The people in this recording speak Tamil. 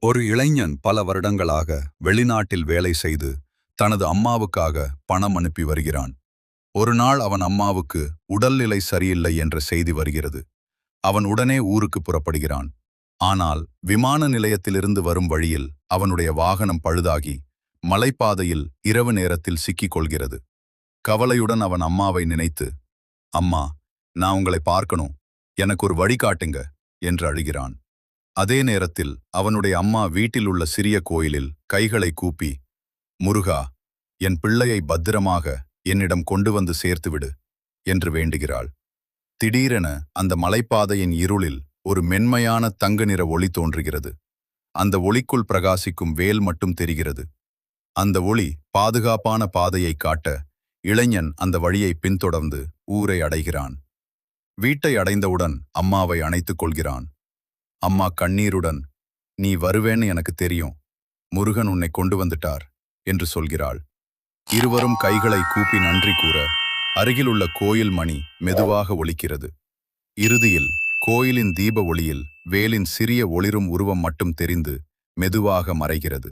ஒரு இளைஞன் பல வருடங்களாக வெளிநாட்டில் வேலை செய்து தனது அம்மாவுக்காக பணம் அனுப்பி வருகிறான். ஒரு நாள் அவன் அம்மாவுக்கு உடல்நிலை சரியில்லை என்ற செய்தி வருகிறது. அவன் உடனே ஊருக்கு புறப்படுகிறான். ஆனால் விமான நிலையத்திலிருந்து வரும் வழியில் அவனுடைய வாகனம் பழுதாகி மலைப்பாதையில் இரவு நேரத்தில் சிக்கிக் கொள்கிறது. கவலையுடன் அவன் அம்மாவை நினைத்து, அம்மா, நான் உங்களை பார்க்கணும், எனக்கு ஒரு வழி காட்டுங்க என்று அழுகிறான். அதே நேரத்தில் அவனுடைய அம்மா வீட்டில் உள்ள சிறிய கோயிலில் கைகளை கூப்பி, முருகா, என் பிள்ளையை பத்திரமாக என்னிடம் கொண்டு வந்து சேர்த்துவிடு என்று வேண்டுகிறாள். திடீரென அந்த மலைப்பாதையின் இருளில் ஒரு மென்மையான தங்க நிற ஒளி தோன்றுகிறது. அந்த ஒளிக்குள் பிரகாசிக்கும் வேல் மட்டும் தெரிகிறது. அந்த ஒளி பாதுகாப்பான பாதையை காட்ட இளைஞன் அந்த வழியை பின்தொடர்ந்து ஊரை அடைகிறான். வீட்டை அடைந்தவுடன் அம்மாவை அணைத்துக் கொள்கிறான். அம்மா கண்ணீருடன், நீ வருவேன்னு எனக்கு தெரியும், முருகன் உன்னை கொண்டு வந்துட்டார் என்று சொல்கிறாள். இருவரும் கைகளை கூப்பி நன்றி கூற அருகிலுள்ள கோயில் மணி மெதுவாக ஒலிக்கிறது. இறுதியில் கோயிலின் தீப ஒளியில் வேலின் சிறிய ஒளிரும் உருவம் மட்டும் தெரிந்து மெதுவாக மறைகிறது.